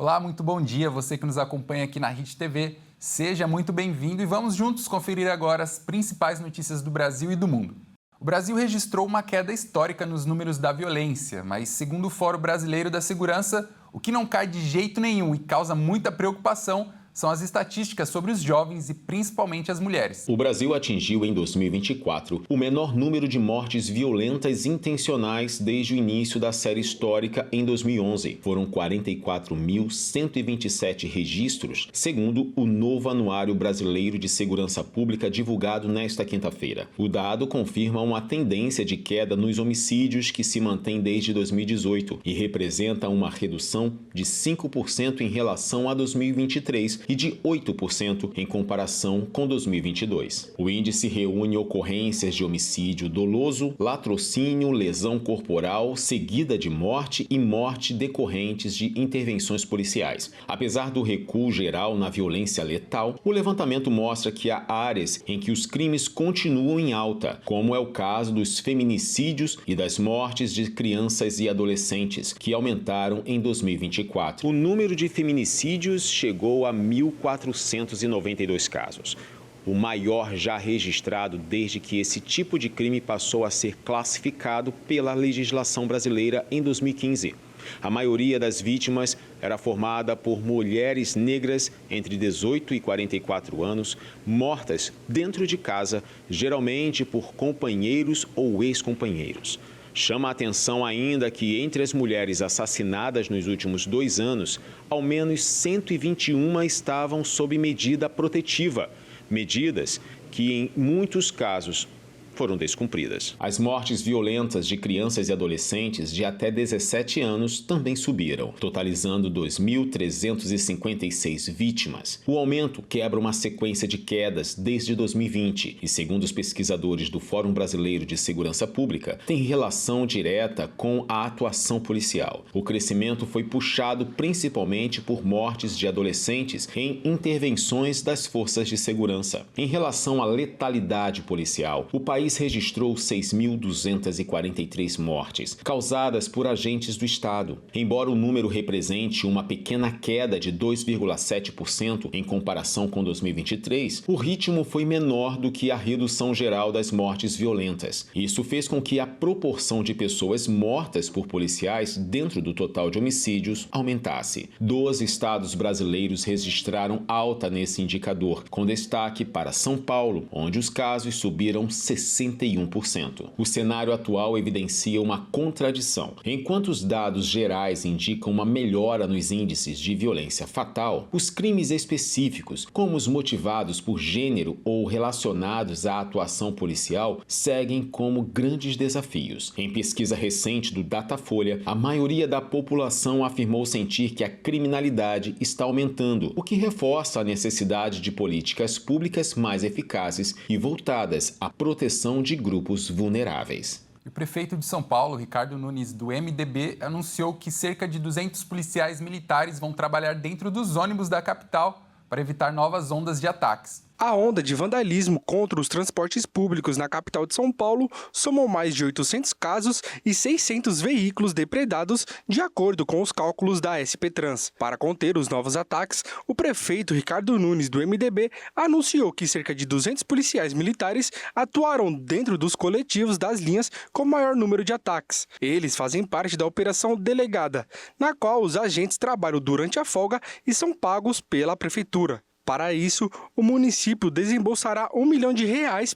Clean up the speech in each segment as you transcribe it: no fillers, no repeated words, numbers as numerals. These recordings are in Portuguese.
Olá, muito bom dia, você que nos acompanha aqui na Hit TV. Seja muito bem-vindo e vamos juntos conferir agora as principais notícias do Brasil e do mundo. O Brasil registrou uma queda histórica nos números da violência, mas segundo o Fórum Brasileiro da Segurança, o que não cai de jeito nenhum e causa muita preocupação são as estatísticas sobre os jovens e principalmente as mulheres. O Brasil atingiu em 2024 o menor número de mortes violentas intencionais desde o início da série histórica em 2011. Foram 44.127 registros, segundo o novo Anuário Brasileiro de Segurança Pública divulgado nesta quinta-feira. O dado confirma uma tendência de queda nos homicídios que se mantém desde 2018 e representa uma redução de 5% em relação a 2023 e de 8% em comparação com 2022. O índice reúne ocorrências de homicídio doloso, latrocínio, lesão corporal, seguida de morte e morte decorrentes de intervenções policiais. Apesar do recuo geral na violência letal, o levantamento mostra que há áreas em que os crimes continuam em alta, como é o caso dos feminicídios e das mortes de crianças e adolescentes, que aumentaram em 2024. O número de feminicídios chegou a 1.492 casos, o maior já registrado desde que esse tipo de crime passou a ser classificado pela legislação brasileira em 2015. A maioria das vítimas era formada por mulheres negras entre 18 e 44 anos, mortas dentro de casa, geralmente por companheiros ou ex-companheiros. Chama a atenção ainda que entre as mulheres assassinadas nos últimos 2 anos, ao menos 121 estavam sob medida protetiva, medidas que em muitos casos foram descumpridas. As mortes violentas de crianças e adolescentes de até 17 anos também subiram, totalizando 2.356 vítimas. O aumento quebra uma sequência de quedas desde 2020 e, segundo os pesquisadores do Fórum Brasileiro de Segurança Pública, tem relação direta com a atuação policial. O crescimento foi puxado principalmente por mortes de adolescentes em intervenções das forças de segurança. Em relação à letalidade policial, o país registrou 6.243 mortes, causadas por agentes do Estado. Embora o número represente uma pequena queda de 2,7% em comparação com 2023, o ritmo foi menor do que a redução geral das mortes violentas. Isso fez com que a proporção de pessoas mortas por policiais dentro do total de homicídios aumentasse. 12 estados brasileiros registraram alta nesse indicador, com destaque para São Paulo, onde os casos subiram 61%. O cenário atual evidencia uma contradição. Enquanto os dados gerais indicam uma melhora nos índices de violência fatal, os crimes específicos, como os motivados por gênero ou relacionados à atuação policial, seguem como grandes desafios. Em pesquisa recente do Datafolha, a maioria da população afirmou sentir que a criminalidade está aumentando, o que reforça a necessidade de políticas públicas mais eficazes e voltadas à proteção de grupos vulneráveis. O prefeito de São Paulo, Ricardo Nunes, do MDB, anunciou que cerca de 200 policiais militares vão trabalhar dentro dos ônibus da capital para evitar novas ondas de ataques. A onda de vandalismo contra os transportes públicos na capital de São Paulo somou mais de 800 casos e 600 veículos depredados, de acordo com os cálculos da SP Trans. Para conter os novos ataques, o prefeito Ricardo Nunes, do MDB, anunciou que cerca de 200 policiais militares atuaram dentro dos coletivos das linhas com maior número de ataques. Eles fazem parte da Operação Delegada, na qual os agentes trabalham durante a folga e são pagos pela prefeitura. Para isso, o município desembolsará R$1 milhão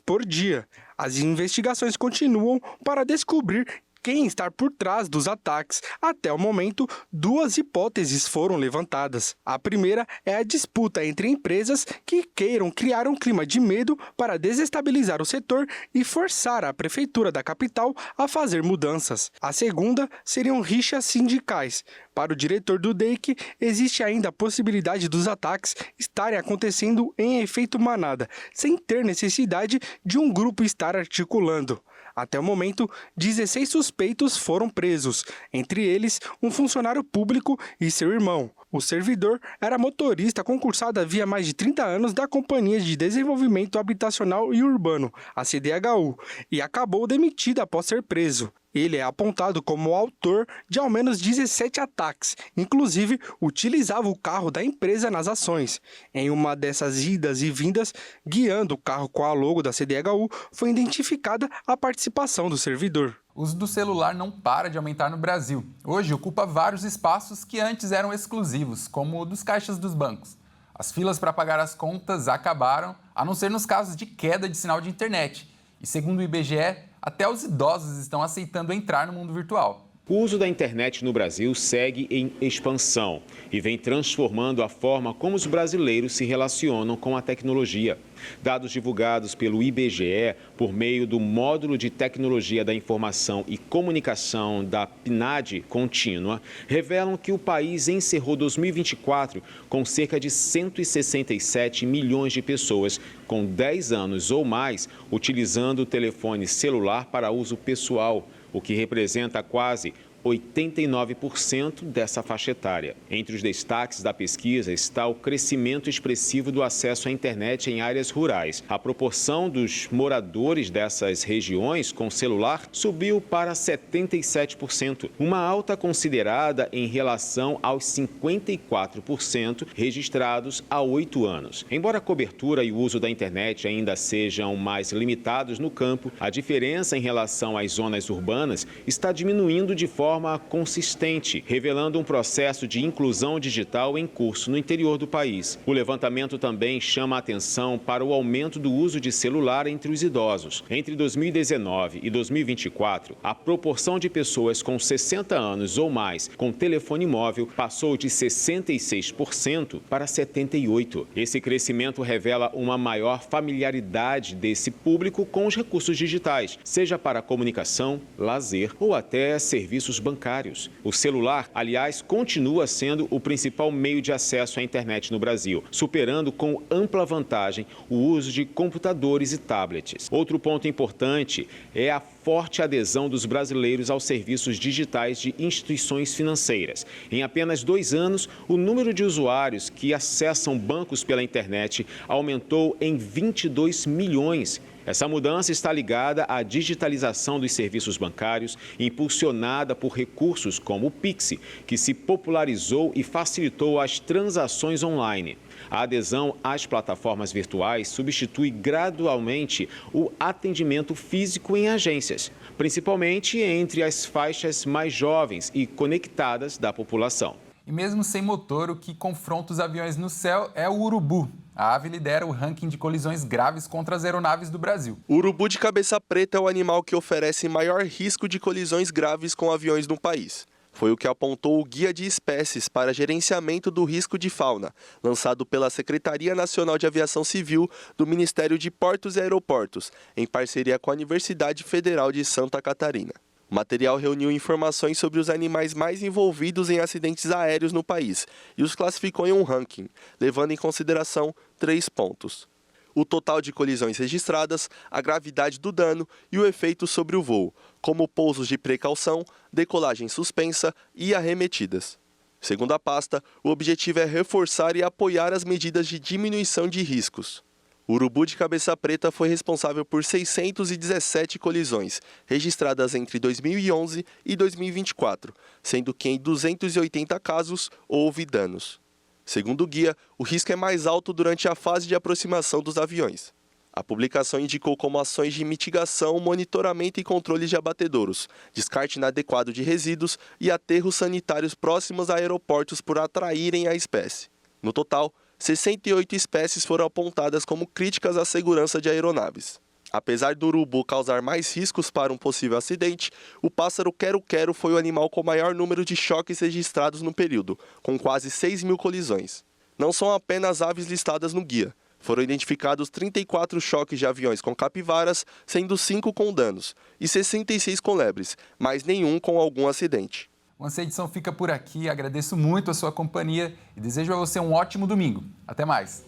por dia. As investigações continuam para descobrir quem está por trás dos ataques. Até o momento, 2 hipóteses foram levantadas. A primeira é a disputa entre empresas que queiram criar um clima de medo para desestabilizar o setor e forçar a prefeitura da capital a fazer mudanças. A segunda seriam rixas sindicais. Para o diretor do DEIC, existe ainda a possibilidade dos ataques estarem acontecendo em efeito manada, sem ter necessidade de um grupo estar articulando. Até o momento, 16 suspeitos foram presos, entre eles um funcionário público e seu irmão. O servidor era motorista concursado havia mais de 30 anos da Companhia de Desenvolvimento Habitacional e Urbano, a CDHU, e acabou demitido após ser preso. Ele é apontado como o autor de ao menos 17 ataques, inclusive utilizava o carro da empresa nas ações. Em uma dessas idas e vindas, guiando o carro com a logo da CDHU, foi identificada a participação do servidor. O uso do celular não para de aumentar no Brasil. Hoje ocupa vários espaços que antes eram exclusivos, como o dos caixas dos bancos. As filas para pagar as contas acabaram, a não ser nos casos de queda de sinal de internet. E segundo o IBGE, até os idosos estão aceitando entrar no mundo virtual. O uso da internet no Brasil segue em expansão e vem transformando a forma como os brasileiros se relacionam com a tecnologia. Dados divulgados pelo IBGE por meio do Módulo de Tecnologia da Informação e Comunicação da PNAD Contínua revelam que o país encerrou 2024 com cerca de 167 milhões de pessoas com 10 anos ou mais utilizando o telefone celular para uso pessoal, o que representa quase 89% dessa faixa etária. Entre os destaques da pesquisa está o crescimento expressivo do acesso à internet em áreas rurais. A proporção dos moradores dessas regiões com celular subiu para 77%, uma alta considerada em relação aos 54% registrados há 8 anos. Embora a cobertura e o uso da internet ainda sejam mais limitados no campo, a diferença em relação às zonas urbanas está diminuindo de forma consistente, revelando um processo de inclusão digital em curso no interior do país. O levantamento também chama a atenção para o aumento do uso de celular entre os idosos. Entre 2019 e 2024, a proporção de pessoas com 60 anos ou mais com telefone móvel passou de 66% para 78%. Esse crescimento revela uma maior familiaridade desse público com os recursos digitais, seja para comunicação, lazer ou até serviços bancários. O celular, aliás, continua sendo o principal meio de acesso à internet no Brasil, superando com ampla vantagem o uso de computadores e tablets. Outro ponto importante é a forte adesão dos brasileiros aos serviços digitais de instituições financeiras. Em apenas 2 anos, o número de usuários que acessam bancos pela internet aumentou em 22 milhões. Essa mudança está ligada à digitalização dos serviços bancários, impulsionada por recursos como o Pix, que se popularizou e facilitou as transações online. A adesão às plataformas virtuais substitui gradualmente o atendimento físico em agências, principalmente entre as faixas mais jovens e conectadas da população. E mesmo sem motor, o que confronta os aviões no céu é o urubu. A ave lidera o ranking de colisões graves contra as aeronaves do Brasil. O urubu de cabeça preta é o animal que oferece maior risco de colisões graves com aviões no país. Foi o que apontou o Guia de Espécies para Gerenciamento do Risco de Fauna, lançado pela Secretaria Nacional de Aviação Civil do Ministério de Portos e Aeroportos, em parceria com a Universidade Federal de Santa Catarina. O material reuniu informações sobre os animais mais envolvidos em acidentes aéreos no país e os classificou em um ranking, levando em consideração 3 pontos: o total de colisões registradas, a gravidade do dano e o efeito sobre o voo, como pousos de precaução, decolagem suspensa e arremetidas. Segundo a pasta, o objetivo é reforçar e apoiar as medidas de diminuição de riscos. O urubu de cabeça preta foi responsável por 617 colisões, registradas entre 2011 e 2024, sendo que em 280 casos houve danos. Segundo o guia, o risco é mais alto durante a fase de aproximação dos aviões. A publicação indicou como ações de mitigação, monitoramento e controle de abatedouros, descarte inadequado de resíduos e aterros sanitários próximos a aeroportos por atraírem a espécie. No total, 68 espécies foram apontadas como críticas à segurança de aeronaves. Apesar do urubu causar mais riscos para um possível acidente, o pássaro quero-quero foi o animal com maior número de choques registrados no período, com quase 6 mil colisões. Não são apenas aves listadas no guia. Foram identificados 34 choques de aviões com capivaras, sendo 5 com danos, e 66 com lebres, mas nenhum com algum acidente. Essa edição fica por aqui. Agradeço muito a sua companhia e desejo a você um ótimo domingo. Até mais!